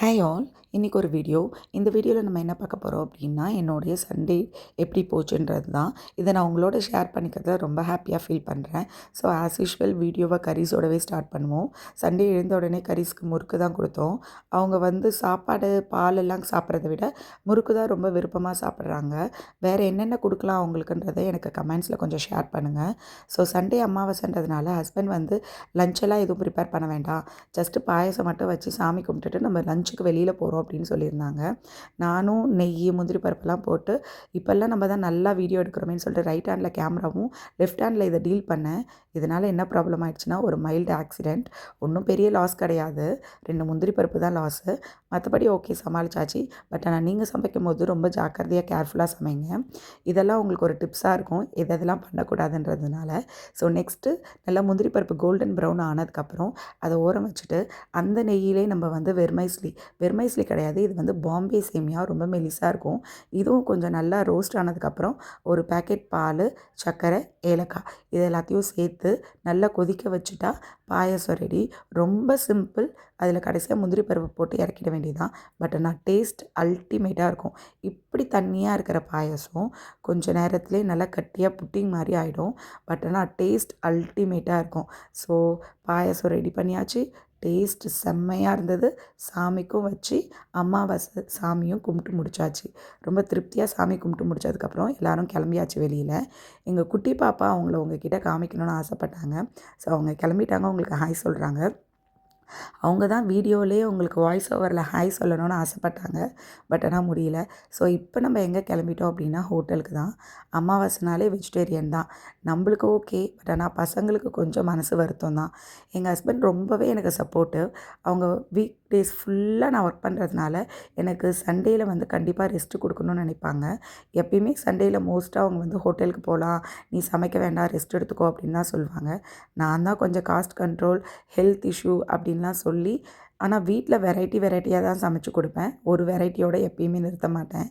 Hi all, இன்றைக்கி ஒரு video. இந்த வீடியோவில் நம்ம என்ன பார்க்க போகிறோம் அப்படின்னா, என்னுடைய சண்டே எப்படி போச்சுன்றது தான். இதை நான் உங்களோட ஷேர் பண்ணிக்கிறத ரொம்ப ஹாப்பியாக ஃபீல் பண்ணுறேன். ஸோ ஆஸ் யூஷுவல் வீடியோவை கரீஸோடவே ஸ்டார்ட் பண்ணுவோம். சண்டே எழுந்த உடனே கரீஸ்க்கு முறுக்கு தான் கொடுத்தோம். அவங்க சாப்பாடு பாலெல்லாம் சாப்பிட்றத விட முறுக்கு தான் ரொம்ப விருப்பமாக சாப்பிட்றாங்க. வேறு என்னென்ன கொடுக்கலாம் அவங்களுக்குன்றதை எனக்கு கமெண்ட்ஸில் கொஞ்சம் ஷேர் பண்ணுங்கள். ஸோ சண்டே அமாவாசைன்றதுனால ஹஸ்பண்ட் லஞ்செல்லாம் எதுவும் ப்ரிப்பேர் பண்ண வேண்டாம், ஜஸ்ட்டு பாயசம் மட்டும் வச்சு சாமி கும்பிட்டுட்டு நம்ம லஞ்சுக்கு வெளியில் போகிறோம் அப்படின்னு சொல்லியிருந்தாங்க. நானும் நெய் முந்திரி பருப்பெல்லாம் போட்டு இப்போல்லாம் நம்ம தான் நல்லா வீடியோ எடுக்கிறோமேன்னு சொல்லிட்டு ரைட் ஹேண்டில் கேமராவும் லெஃப்ட் ஹேண்டில் இதை டீல் பண்ணேன். இதனால் என்ன ப்ராப்ளம் ஆயிடுச்சுன்னா, ஒரு மைல்டு ஆக்சிடெண்ட். ஒன்றும் பெரிய லாஸ் கிடையாது, 2 முந்திரி பருப்பு தான் லாஸு. மற்றபடி ஓகே, சமாளிச்சாச்சு. பட் ஆனால் நீங்கள் சமைக்கும் போது ரொம்ப ஜாக்கிரதையாக கேர்ஃபுல்லாக சமைங்க. இதெல்லாம் உங்களுக்கு ஒரு டிப்ஸாக இருக்கும், எதெல்லாம் பண்ணக்கூடாதுன்றதுனால. ஸோ நெக்ஸ்ட்டு நல்லா முந்திரி பருப்பு கோல்டன் ப்ரௌன் ஆனதுக்கப்புறம் அதை ஓரம் வச்சுட்டு அந்த நெய்யிலே நம்ம வெர்மைஸ்லி கிடையாது, இது பாம்பே சேமியா, ரொம்ப மெலிசாக இருக்கும். இதுவும் கொஞ்சம் நல்லா ரோஸ்ட் ஆனதுக்கப்புறம் ஒரு பேக்கெட் பால், சர்க்கரை, ஏலக்காய் இது எல்லாத்தையும் சேர்த்து நல்லா கொதிக்க வச்சுட்டா பாயசம் ரெடி. ரொம்ப சிம்பிள். அதில் கடைசியாக முந்திரி பருப்பு போட்டு இறக்கிட வேண்டியதுதான். பட் ஆனால் டேஸ்ட் அல்டிமேட்டாக இருக்கும். இப்படி தண்ணியாக இருக்கிற பாயசம் கொஞ்சம் நேரத்துலேயே நல்லா கட்டியாக புட்டிங் மாதிரி ஆகிடும். பட் ஆனால் டேஸ்ட் அல்டிமேட்டாக இருக்கும். ஸோ பாயசம் ரெடி பண்ணியாச்சு. டேஸ்ட் செம்மையாக இருந்தது. சாமிக்கும் வச்சு அமாவாசை சாமியும் கும்பிட்டு முடிச்சாச்சு. ரொம்ப திருப்தியாக சாமி கும்பிட்டு முடிச்சதுக்கப்புறம் எல்லோரும் கிளம்பியாச்சு வெளியில். எங்கள் குட்டி பாப்பா அவங்கள உங்ககிட்ட காமிக்கணும்னு ஆசைப்பட்டாங்க. ஸோ அவங்க கிளம்பிட்டாங்க, உங்களுக்கு ஹாய் சொல்கிறாங்க. அவங்க தான் வீடியோவிலே உங்களுக்கு வாய்ஸ் ஓவரில் ஹாய் சொல்லணும்னு ஆசைப்பட்டாங்க. பட் ஆனால் முடியல. ஸோ இப்போ நம்ம எங்கே கிளம்பிட்டோம் அப்படின்னா ஹோட்டலுக்கு தான். அமாவாசைனாலே வெஜிடேரியன் தான். நம்மளுக்கு ஓகே, பட் ஆனால் பசங்களுக்கு கொஞ்சம் மனசு வருத்தம் தான். எங்கள் ஹஸ்பண்ட் ரொம்பவே எனக்கு சப்போர்ட்டிவ். அவங்க வீக் டேஸ் ஃபுல்லாக நான் ஒர்க் பண்ணுறதுனால எனக்கு சண்டேயில் கண்டிப்பாக ரெஸ்ட்டு கொடுக்கணும்னு நினைப்பாங்க. எப்பயுமே சண்டேயில் மோஸ்ட்டாக அவங்க ஹோட்டலுக்கு போகலாம், நீ சமைக்க வேண்டாம், ரெஸ்ட் எடுத்துக்கோ அப்படின்னு தான் சொல்லுவாங்க. நான் தான் கொஞ்சம் காஸ்ட் கண்ட்ரோல், ஹெல்த் இஷ்யூ அப்படின்லாம் சொல்லி, ஆனால் வீட்டில் வெரைட்டியாக தான் சமைச்சு கொடுப்பேன். ஒரு வெரைட்டியோடு எப்பயுமே நிறுத்த மாட்டேன்.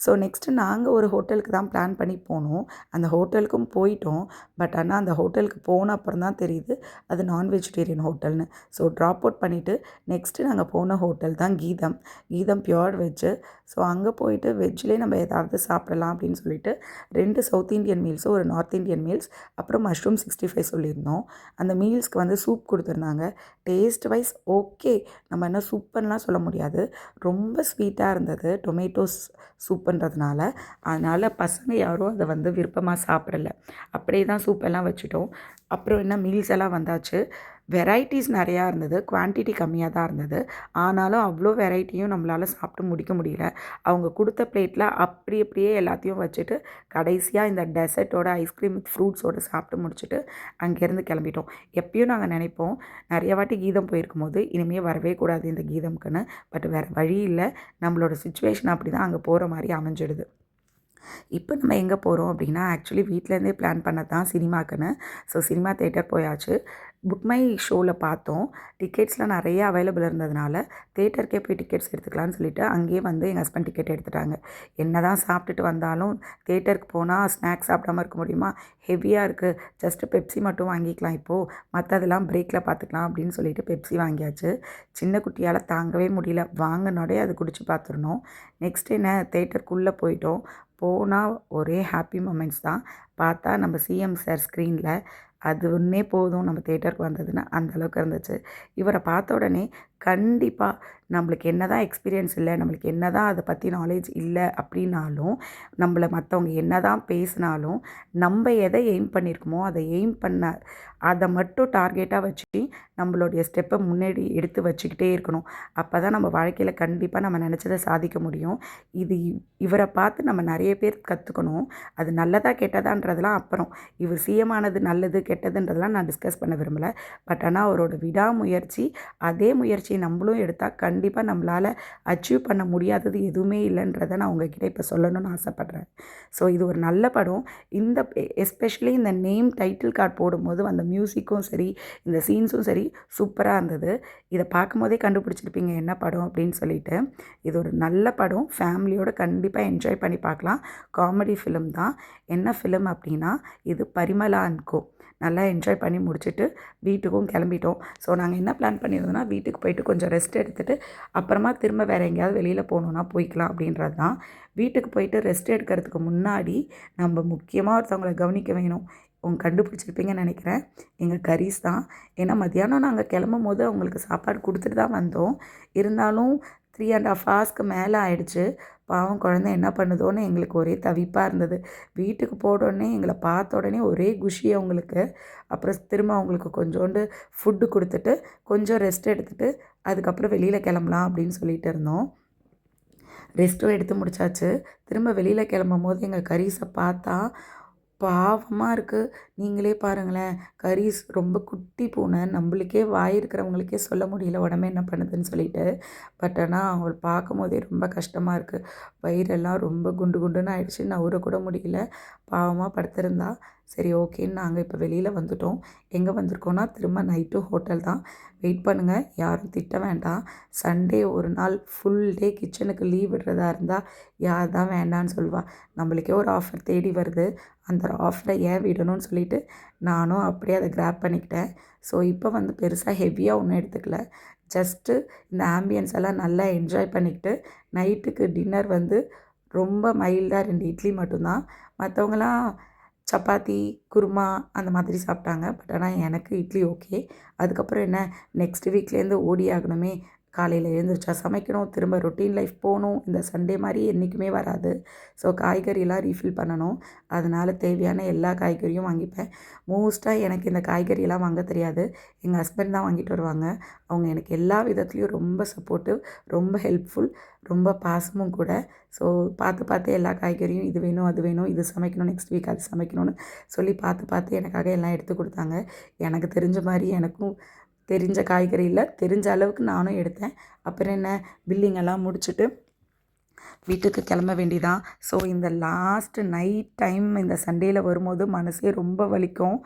ஸோ நெக்ஸ்ட்டு நாங்கள் ஒரு ஹோட்டலுக்கு தான் பிளான் பண்ணி போனோம். அந்த ஹோட்டலுக்கும் போயிட்டோம். பட் ஆனால் அந்த ஹோட்டலுக்கு போன அப்புறம் தான் தெரியுது அது நான் வெஜிடேரியன் ஹோட்டல்னு. ஸோ ட்ராப் அவுட் பண்ணிவிட்டு நெக்ஸ்ட்டு நாங்கள் போன ஹோட்டல் தான் கீதம் பியோர் வெஜ்ஜு. ஸோ அங்கே போயிட்டு வெஜ்ஜிலே நம்ம ஏதாவது சாப்பிடலாம் அப்படின்னு சொல்லிட்டு 2 சவுத் இண்டியன் மீல்ஸும் ஒரு நார்த் இண்டியன் மீல்ஸ், அப்புறம் மஷ்ரூம் 65 சொல்லியிருந்தோம். அந்த மீல்ஸ்க்கு சூப் கொடுத்துருந்தாங்க. டேஸ்ட் வைஸ் ஓகே, நம்ம என்ன சூப்பர்லாம் சொல்ல முடியாது, ரொம்ப ஸ்வீட்டாக இருந்தது. டொமேட்டோஸ் சூப்புன்றதுனால. அதனால் பசங்க யாரும் அதை விருப்பமாக சாப்பிடல. அப்படியே தான் சூப்பெல்லாம் வச்சுட்டோம். அப்புறம் என்ன மீல்ஸ் எல்லாம் வந்தாச்சு. வெரைட்டிஸ் நிறையா இருந்தது, குவான்டிட்டி கம்மியாக தான் இருந்தது. ஆனாலும் அவ்வளோ வெரைட்டியும் நம்மளால் சாப்பிட்டு முடிக்க முடியல. அவங்க கொடுத்த பிளேட்டில் அப்படியே எல்லாத்தையும் வச்சுட்டு கடைசியாக இந்த டெசர்ட்டோட ஐஸ்கிரீம் வித் ஃப்ரூட்ஸோடு சாப்பிட்டு முடிச்சுட்டு அங்கேருந்து கிளம்பிட்டோம். எப்பயும் நாங்கள் நினைப்போம், நிறைய வாட்டி கீதம் போயிருக்கும்போது இனிமேல் வரவே கூடாது இந்த கீதம்க்குன்னு. பட் வேறு வழி இல்லை, நம்மளோட சுச்சுவேஷன் அப்படி தான் அங்கே போகிற மாதிரி அமைஞ்சிடுது. இப்போ நம்ம எங்கே போகிறோம் அப்படின்னா, ஆக்சுவலி வீட்டிலேருந்தே பிளான் பண்ணது தான் சினிமாக்குன்னு. ஸோ சினிமா தேட்டர் போயாச்சு. புக் மை ஷோவில் பார்த்தோம். டிக்கெட்ஸ்லாம் நிறைய அவைலபிள் இருந்ததுனால தேட்டருக்கே போய் டிக்கெட்ஸ் எடுத்துக்கலான்னு சொல்லிவிட்டு அங்கேயே எங்கள் ஹஸ்பண்ட் டிக்கெட் எடுத்துட்டாங்க. என்ன தான் சாப்பிட்டுட்டு வந்தாலும் தேட்டருக்கு போனால் ஸ்நாக்ஸ் சாப்பிடாமல் இருக்க முடியுமா? ஹெவியாக இருக்குது, ஜஸ்ட்டு பெப்சி மட்டும் வாங்கிக்கலாம் இப்போது, மற்றதெல்லாம் பிரேக்கில் பார்த்துக்கலாம் அப்படின்னு சொல்லிட்டு பெப்சி வாங்கியாச்சு. சின்ன குட்டியால் தாங்கவே முடியல, வாங்கினோடே அது குடிச்சு பார்த்துருந்தோம். நெக்ஸ்ட் என்ன, தேட்டருக்குள்ளே போயிட்டோம். போனால் ஒரே ஹாப்பி மொமெண்ட்ஸ் தான். பார்த்தா நம்ம சிஎம் சார் ஸ்க்ரீனில், அது ஒன்றே போதும் நம்ம தேட்டருக்கு வந்ததுன்னா அந்தளவுக்கு இருந்துச்சு. இவரை பார்த்த உடனே கண்டிப்பாக நம்மளுக்கு என்ன தான் எக்ஸ்பீரியன்ஸ் இல்லை, நம்மளுக்கு என்ன தான் அதை பற்றி நாலேஜ் இல்லை அப்படின்னாலும், நம்மளை மற்றவங்க என்ன தான் பேசினாலும், நம்ம எதை எய்ம் பண்ணியிருக்கோமோ அதை மட்டும் டார்கெட்டாக வச்சு நம்மளுடைய ஸ்டெப்பை முன்னாடி எடுத்து வச்சுக்கிட்டே இருக்கணும். அப்போ தான் நம்ம வாழ்க்கையில் கண்டிப்பாக நம்ம நினச்சதை சாதிக்க முடியும். இவரை பார்த்து நம்ம நிறைய பேர் கற்றுக்கணும். அது நல்லதா கெட்டதான்றதெல்லாம் அப்புறம். இவர் சிஎம் ஆனது நல்லது கெட்டதுன்றதெல்லாம் நான் டிஸ்கஸ் பண்ண விரும்பலை. பட் ஆனால் அவரோட விடாமுயற்சி, அதே முயற்சியை நம்மளும் எடுத்தால் கண்டிப்பாக நம்மளால் அச்சீவ் பண்ண முடியாதது எதுவுமே இல்லைன்றதை நான் உங்ககிட்ட இப்போ சொல்லணும்னு ஆசைப்பட்றேன். ஸோ இது ஒரு நல்ல படம். எஸ்பெஷலி இந்த நேம் டைட்டில் கார்டு போடும்போது அந்த மியூசிக்கும் சரி, இந்த சீன்ஸும் சரி சூப்பராக இருந்தது. இதை பார்க்கும்போதே கண்டுபிடிச்சிருப்பீங்க என்ன படம் அப்படின்னு சொல்லிட்டு. இது ஒரு நல்ல படம், ஃபேமிலியோடு கண்டிப்பாக என்ஜாய் பண்ணி பார்க்கலாம். காமெடி ஃபிலிம் தான். என்ன ஃபிலிம் அப்படின்னா, இது பரிமளா அண்ட் கோ. நல்லா என்ஜாய் பண்ணி முடிச்சுட்டு வீட்டுக்கும் கிளம்பிட்டோம். ஸோ நாங்கள் என்ன பிளான் பண்ணியிருந்தோம்னா, வீட்டுக்கு போயிட்டு போயிட்டு கொஞ்சம் ரெஸ்ட் எடுத்துகிட்டு அப்புறமா திரும்ப வேறு எங்கேயாவது வெளியில் போகணுன்னா போய்க்கலாம் அப்படின்றது தான். வீட்டுக்கு போயிட்டு ரெஸ்ட் எடுக்கிறதுக்கு முன்னாடி நம்ம முக்கியமாக ஒருத்தவங்களை கவனிக்க வேணும். கண்டுபிடிச்சிருப்பீங்கன்னு நினைக்கிறேன். எங்கள் கரீஸ் தான். ஏன்னா மத்தியானம் நாங்கள் கிளம்பும்போது அவங்களுக்கு சாப்பாடு கொடுத்துட்டு தான் வந்தோம். இருந்தாலும் 3½ ஹவர்ஸ்க்கு மேலே ஆயிடுச்சு. பாவம் குழந்தை என்ன பண்ணுதோன்னு எங்களுக்கு ஒரே தவிப்பாக இருந்தது. வீட்டுக்கு போனோடனே எங்களை பார்த்த உடனே ஒரே குஷி அவங்களுக்கு. அப்புறம் திரும்ப அவங்களுக்கு கொஞ்சோண்டு ஃபுட்டு கொடுத்துட்டு கொஞ்சம் ரெஸ்ட் எடுத்துகிட்டு அதுக்கப்புறம் வெளியில் கிளம்பலாம் அப்படின்னு சொல்லிட்டு இருந்தோம். ரெஸ்ட்டும் எடுத்து முடிச்சாச்சு. திரும்ப வெளியில் கிளம்பும்போது எங்கள் கரீஸை பார்த்தா பாவமாக இருக்குது. நீங்களே பாருங்களேன், கரீஸ் ரொம்ப குட்டி பூனை. நம்மளுக்கே வாய் இருக்கிறவங்களுக்கே சொல்ல முடியல உடம்பு என்ன பண்ணுதுன்னு சொல்லிட்டு. பட் ஆனால் அவங்கள பார்க்கும்போதே ரொம்ப கஷ்டமாக இருக்குது. வயிறெல்லாம் ரொம்ப குண்டு குண்டுன்னு ஆயிடுச்சு. நவுறக்கூட முடியல. பாவமாக படுத்திருந்தா. சரி ஓகேன்னு நாங்கள் இப்போ வெளியில் வந்துட்டோம். எங்கே வந்திருக்கோன்னா திரும்ப நைட்டு ஹோட்டல் தான். வெயிட் பண்ணுங்கள், யாரும் திட்ட வேண்டாம். சண்டே ஒரு நாள் ஃபுல் டே கிச்சனுக்கு லீவ் விடுறதா இருந்தால் யார் தான் வேண்டான்னு சொல்லுவா. நம்மளுக்கே ஒரு ஆஃபர் தேடி வருது. அந்த ஆஃபரை ஏன் விடணும்னு சொல்லிட்டு நானும் அப்படியே அதை கிராப் பண்ணிக்கிட்டேன். ஸோ இப்போ வந்து பெருசாக ஹெவியாக ஒன்றும் எடுத்துக்கல. ஜஸ்ட்டு இந்த ஆம்பியன்ஸ் எல்லாம் நல்லா என்ஜாய் பண்ணிக்கிட்டு நைட்டுக்கு டின்னர் வந்து ரொம்ப மைல்டாக 2 இட்லி மட்டும்தான். மற்றவங்களாம் சப்பாத்தி, குருமா அந்த மாதிரி சாப்பிட்டாங்க. பட் ஆனால் எனக்கு இட்லி ஓகே. அதுக்கப்புறம் என்ன, நெக்ஸ்ட் வீக்லேருந்து ஓடி ஆகணுமே. காலையில் எழுந்திரிச்சா சமைக்கணும், திரும்ப ரொட்டீன் லைஃப் போகணும். இந்த சண்டே மாதிரி என்றைக்குமே வராது. ஸோ காய்கறியெல்லாம் ரீஃபில் பண்ணணும். அதனால் தேவையான எல்லா காய்கறியும் வாங்கிப்பேன். மோஸ்ட்டாக எனக்கு இந்த காய்கறியெல்லாம் வாங்க தெரியாது. எங்கள் ஹஸ்பண்ட் தான் வாங்கிட்டு வருவாங்க. அவங்க எனக்கு எல்லா விதத்துலேயும் ரொம்ப சப்போர்ட்டிவ், ரொம்ப ஹெல்ப்ஃபுல், ரொம்ப பாசமும் கூட. ஸோ பார்த்து பார்த்து எல்லா காய்கறியும் இது வேணும், அது வேணும், இது சமைக்கணும், நெக்ஸ்ட் வீக் அது சமைக்கணும்னு சொல்லி பார்த்து பார்த்து எனக்காக எல்லாம் எடுத்து கொடுத்தாங்க. எனக்கு தெரிஞ்ச மாதிரி எனக்கும் தெரிஞ்ச காய்கறி இல்லை, தெரிஞ்ச அளவுக்கு நானும் எடுத்தேன். அப்புறம் என்ன, பில்லிங்கெல்லாம் முடிச்சுட்டு வீட்டுக்கு கிளம்ப வேண்டியதான். ஸோ இந்த லாஸ்ட்டு நைட் டைம் இந்த சண்டேயில் வரும்போது மனசே ரொம்ப வலிக்கும்.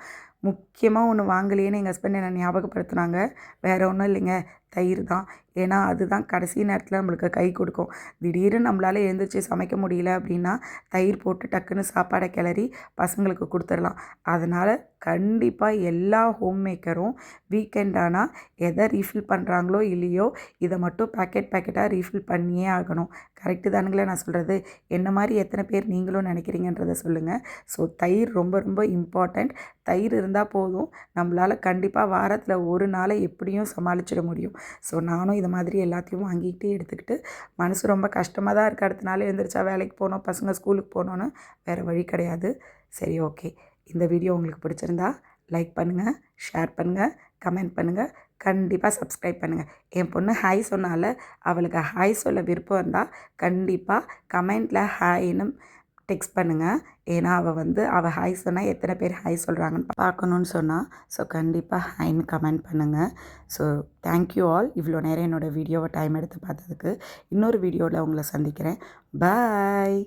முக்கியமாக ஒன்று வாங்கலையேன்னு எங்கள் ஹஸ்பண்ட் என்னை ஞாபகப்படுத்துனாங்க. வேறு ஒன்றும் இல்லைங்க, தயிர் தான். ஏன்னா அதுதான் கடைசி நேரத்தில் நம்மளுக்கு கை கொடுக்கும். திடீர்னு நம்மளால் எழுந்திரிச்சி சமைக்க முடியல அப்படின்னா தயிர் போட்டு டக்குன்னு சாப்பாடை கிளறி பசங்களுக்கு கொடுத்துடலாம். அதனால் கண்டிப்பாக எல்லா ஹோம் மேக்கரும் வீக்கெண்ட் ஆனால் எதை ரீஃபில் பண்ணுறாங்களோ இல்லையோ இதை மட்டும் பேக்கெட்டாக ரீஃபில் பண்ணியே ஆகணும். கரெக்டு தானுங்களே நான் சொல்கிறது? என்ன மாதிரி எத்தனை பேர் நீங்களும் நினைக்கிறீங்கன்றதை சொல்லுங்கள். ஸோ தயிர் ரொம்ப ரொம்ப இம்பார்ட்டண்ட். தயிர் இருந்தால் போதும், நம்மளால் கண்டிப்பாக வாரத்தில் ஒரு நாளை எப்படியும் சமாளிச்சிட முடியும். ஸோ நானும் இது மாதிரி எல்லாத்தையும் வாங்கிக்கிட்டு எடுத்துக்கிட்டு மனசு ரொம்ப கஷ்டமாக தான் இருக்குது. அடுத்த நாள் எழுந்திரிச்சா வேலைக்கு போகணும், பசங்க ஸ்கூலுக்கு போகணுன்னு, வேறு வழி கிடையாது. சரி ஓகே, இந்த வீடியோ உங்களுக்கு பிடிச்சிருந்தா லைக் பண்ணுங்கள், ஷேர் பண்ணுங்கள், கமெண்ட் பண்ணுங்கள், கண்டிப்பாக சப்ஸ்கிரைப் பண்ணுங்கள். என் பொண்ணு ஹாய் சொன்னால அவளுக்கு ஹாய் சொல்ல விருப்பம் இருந்தால் கண்டிப்பாக கமெண்ட்டில் ஹாய்ன்னு டெக்ஸ்ட் பண்ணுங்கள். ஏன்னா அவள் ஹாய் சொன்னால் எத்தனை பேர் ஹாய் சொல்கிறாங்கன்னு பார்க்கணுன்னு சொன்னால். ஸோ கண்டிப்பாக ஹாய்ன்னு கமெண்ட் பண்ணுங்கள். ஸோ தேங்க்யூ ஆல், இவ்வளோ நேரம் என்னோடய வீடியோவை டைம் எடுத்து பார்த்ததுக்கு. இன்னொரு வீடியோவில் உங்களை சந்திக்கிறேன். பாய்.